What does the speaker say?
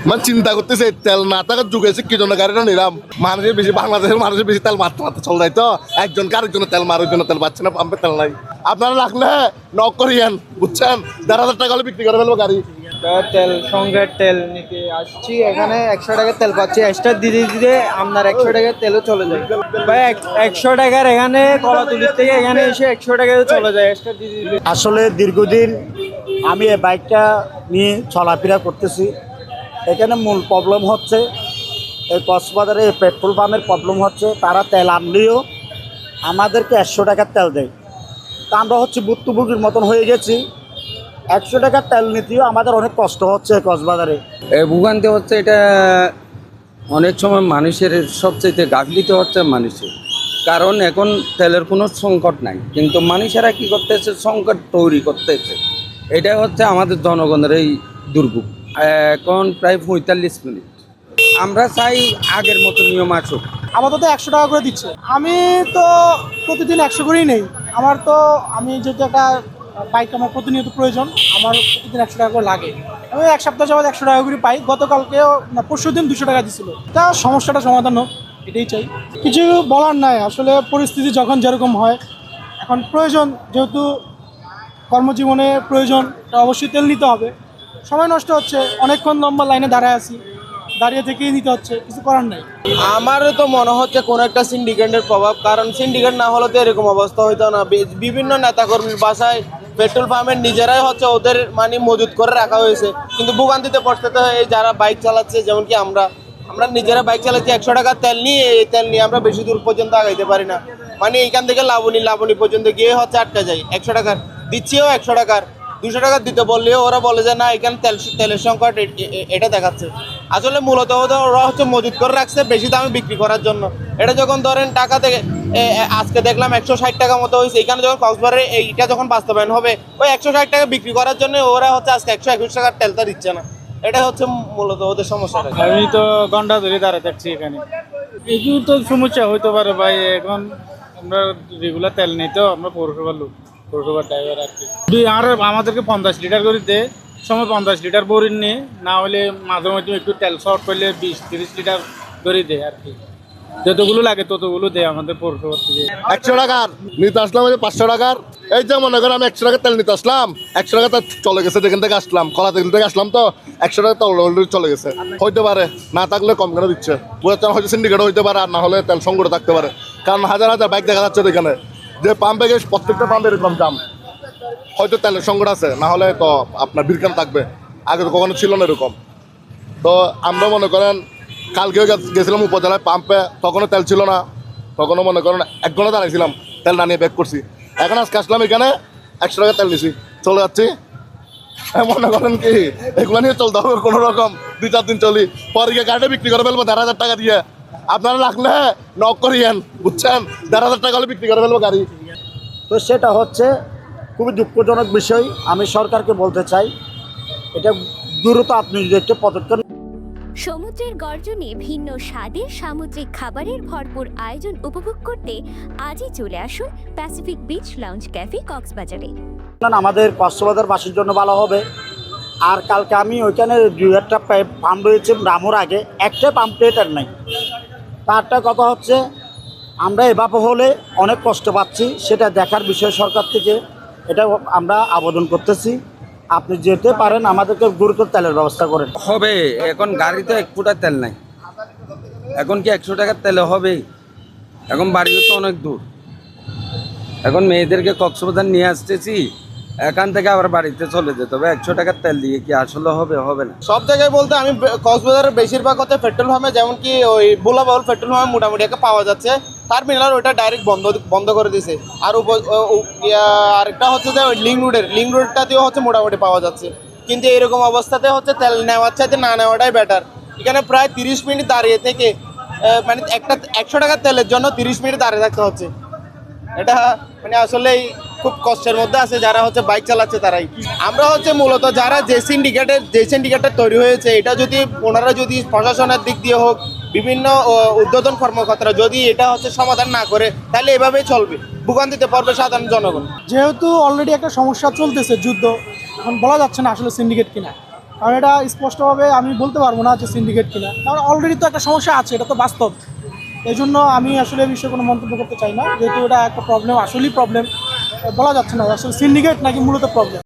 মানে চিন্তা করতেছে তেল না থাকার যুগে কি জন্য গাড়িটা নিলাম। মানুষের বেশি, বাংলাদেশের মানুষের বেশি তেল মারতে মারতে চল যায় তো, একজনকে আরেকজনের তেল মারার জন্য তেল পাচ্ছে না, পাম্পে তেল নাই। আপনারা রাখলে নক করিয়েন, বুঝছেন, 1,500 টাকা হলে বিক্রি করে ফেলবো গাড়ি। তেল সঙ্গের তেল নিতে আসছি, এখানে 100 টাকার তেল পাচ্ছি, এক্সট্রা দিতে দিতে আপনার 100 টাকার তেলও চলে যায় ভাই। 100 টাকার এখানে কলাতুলির থেকে এখানে এসে 100 টাকায় চলে যায় এক্সট্রা দিতে দিতে। আসলে দীর্ঘদিন আমি এই বাইকটা নিয়ে চলাফেরা করতেছি। এখানে মূল প্রবলেম হচ্ছে এই কক্সবাজারে পেট্রোল পাম্পের প্রবলেম হচ্ছে, তারা তেল আনলেও আমাদেরকে 100 টাকার তেল দেয়। তা আমরা হচ্ছে ভুক্তভোগীর মতন হয়ে গেছি। 100 টাকার তেল নিতেও আমাদের অনেক কষ্ট হচ্ছে কক্সবাজারে। ভোগান্তি হচ্ছে, এটা অনেক সময় মানুষের সবচেয়ে গাফলিতে হচ্ছে মানুষের, কারণ এখন তেলের কোনো সংকট নাই, কিন্তু মানুষেরা কি করতেছে, সংকট তৈরি করতেছে। এটা হচ্ছে আমাদের জনগণের এই দুর্ভোগ। এখন প্রায় 45 মিনিট, আমরা চাই আগের মতো নিয়ম আসুক। আপাতত 100 টাকা করে দিচ্ছে। আমি তো প্রতিদিন 100 করেই নেই। আমি যেহেতু একটা বাইক আমার প্রতিনিয়ত প্রয়োজন, আমার প্রতিদিন 100 টাকা করে লাগে। আমি এক সপ্তাহ যাবত 100 টাকা করে পাই। গতকালকেও না, পরশু দিন 200 টাকা দিছিল। তা সমস্যাটা সমাধান হোক, এটাই চাই। কিছু বলার নাই, আসলে পরিস্থিতি যখন যেরকম হয়, এখন প্রয়োজন, যেহেতু কর্মজীবনে প্রয়োজন, তা অবশ্যই তেল নিতে হবে। সময় নষ্ট হচ্ছে, অনেকক্ষণ লম্বা লাইনে দাঁড়িয়ে থেকেই নিতে হচ্ছে, কিছু করার নাই। আমারও তো মনে হচ্ছে কোনো একটা সিন্ডিকেটের প্রভাব, কারণ সিন্ডিকেট না হলে তো এরকম অবস্থা হইতো না। বিভিন্ন নেতাকর্মীর বাসায় পেট্রোল পাম্পের নিজেরাই হচ্ছে ওদের মানে মজুত করে রাখা হয়েছে, কিন্তু ভোগান্তিতে পড়তে তো এই যারা বাইক চালাচ্ছে, যেমন কি আমরা নিজেরা বাইক চালাচ্ছি, 100 টাকার তেল নিয়ে, এই তেল নিয়ে আমরা বেশি দূর পর্যন্ত আগাইতে পারি না। মানে এইখান থেকে লাবণী পর্যন্ত গিয়ে হচ্ছে আটকা যাই। 100 টাকার দিচ্ছেও 100 টাকার, 200 টাকা দিতে বললেও ওরা বলে যে না, এখানে তেলের সংকট এটা দেখাচ্ছে। আসলে মূলত ওরা হচ্ছে মজুত করে রাখছে বেশি দামে বিক্রি করার জন্য। এটা যখন ধরেন টাকা থেকে আজকে দেখলাম 160 টাকা মতো হয়েছে, এখানে যখন কক্সবাজারে এইটা যখন বাস্তবায়ন হবে, ওই 160 টাকা বিক্রি করার জন্য ওরা হচ্ছে আজকে 121 টাকার তেলটা দিচ্ছে না। এটা হচ্ছে মূলত ওদের সমস্যাটা। আমি তো ঘন্টা ধরে দাঁড়িয়ে থাকছি এখানে, এগুলো তো সমস্যা হইতে পারে ভাই। এখন আমরা রেগুলার তেল নিই তো, আমরা পৌরসভার লোক, পৌরসভার ড্রাইভার আর কি। আর আমাদেরকে 50 লিটার করে দে, সময় 50 লিটার বোরিং নিয়ে, না হলে মাঝে মধ্যে একটু তেল শর্ট করলে 20-30 লিটার করে দেয় আর কি। যতগুলো লাগে ততগুলো দেয় আমাদের পৌরসভার থেকে। 100 টাকার নিতে আসলাম, 500 টাকার। এই যে মনে করেন আমি 100 টাকার তেল নিতে আসলাম, 100 টাকা তেল চলে গেছে, যেখান থেকে আসলাম, কলা তেল থেকে আসলাম, তো 100 টাকা তেল অলরেডি চলে গেছে। হইতে পারে না থাকলে কম কেন দিচ্ছে, বুঝতে হয়তো সিন্ডিকেট হইতে পারে, আর না হলে তেল সংকট থাকতে পারে। কারণ হাজার হাজার বাইক দেখা যাচ্ছে এখানে, যে পাম্পে গিয়ে প্রত্যেকটা পাম্পে এরকম দাম, হয়তো তেলের সংকট আছে, না হলে তো আপনার বিরকাম থাকবে। আগে তো কখনো ছিল না এরকম। তো আমরা মনে করেন কালকেও গেছিলাম উপজেলায় পাম্পে, তখনও তেল ছিল না, তখনও মনে করেন 1 ঘন্টা দাঁড়াইছিলাম, তেল না নিয়ে ব্যাক করছি। এখন আজকে আসলাম এখানে, 100 টাকা তেল নিছি, চলে যাচ্ছি। মনে করেন কি এগুলো নিয়ে চলতে হবে কোনো রকম, 2-4 দিন চলি, পরে গিয়ে গাড়িটা বিক্রি করে ফেলবো 1,500 টাকা দিয়ে। আপনারা রাখলে নক করিয়েন, বুঝছেন, 1,500 টাকা হলে বিক্রি করে ফেলবো গাড়ি। তো সেটা হচ্ছে খুবই দুঃখজনক বিষয়। আমি সরকারকে বলতে চাই, এটা দ্রুত আপনি যদি একটা পদক্ষেপ। সমুদ্রের গর্জনে ভিন্ন স্বাদের সামুদ্রিক খাবারের ভরপুর আয়োজন উপভোগ করতে আজই চলে আসুন প্যাসিফিক বিচ লাউঞ্জ ক্যাফে কক্সবাজারে। আমাদের কক্সবাজারবাসীর জন্য ভালো হবে। আর কালকে আমি ওইখানে 2-1টা পাম্প রয়েছে, নামোর আগে একটা পাম্প প্লেটার নাই। তারটা কথা হচ্ছে আমরা এভাবে হলে অনেক কষ্ট পাচ্ছি, সেটা দেখার বিষয় সরকার থেকে। এটা আমরা আবেদন করতেছি, আপনি যেতে পারেন, আমাদেরকে গুরুত্ব তেলের ব্যবস্থা করেন। হবে, এখন গাড়িতে 1 ফুটা তেল নাই, এখন কি 100 টাকার তেলে হবে? এখন বাড়িও তো অনেক দূর, এখন মেয়েদেরকে কক্সবাজার নিয়ে আসতেছি, এখান থেকে আবার বাড়িতে চলে যেতে হবে। 100 টাকার তেল দিয়ে কি আসলে হবে না। সব জায়গায় বলতে আমি কক্সবাজারের বেশিরভাগ হচ্ছে পেট্রোল পাম্পে, যেমন কি ওই বুলাবাউল পেট্রোল পাম্পে মোটামুটি একটা পাওয়া যাচ্ছে, টার্মিনাল ওইটা ডাইরেক্ট বন্ধ করে দিয়েছে। আর আরেকটা হচ্ছে যে ওই লিঙ্ক রোডটাতেও হচ্ছে মোটামুটি পাওয়া যাচ্ছে, কিন্তু এরকম অবস্থাতে হচ্ছে তেল নেওয়ার চাইতে না নেওয়াটাই বেটার। এখানে প্রায় 30 মিনিট দাঁড়িয়ে থেকে মানে একটা 100 টাকার তেলের জন্য 30 মিনিট দাঁড়িয়ে থাকতে হচ্ছে। এটা মানে আসলেই খুব কষ্টের মধ্যে আছে যারা হচ্ছে বাইক চালাচ্ছে তারাই। আমরা হচ্ছে মূলত যারা যে সিন্ডিকেটের তৈরি হয়েছে, এটা যদি ওনারা যদি প্রশাসনের দিক দিয়ে হোক, বিভিন্ন উদ্বোধন কর্মকর্তারা যদি এটা হচ্ছে সমাধান না করে, তাহলে এভাবেই চলবে, ভোগান্তিতে পড়বে সাধারণ জনগণ। যেহেতু অলরেডি একটা সমস্যা চলতেছে, যুদ্ধ, এখন বলা যাচ্ছে না আসলে সিন্ডিকেট কিনা। কারণ এটা স্পষ্টভাবে আমি বলতে পারবো না যে সিন্ডিকেট কিনা, কারণ অলরেডি তো একটা সমস্যা আছে, এটা তো বাস্তব। এই জন্য আমি আসলে এই বিষয়ে কোনো মন্তব্য করতে চাই না, যেহেতু এটা একটা প্রবলেম, আসলেই প্রবলেম, বলা যাচ্ছে না আসলে সিন্ডিকেট নাকি মূলত প্রবলেম।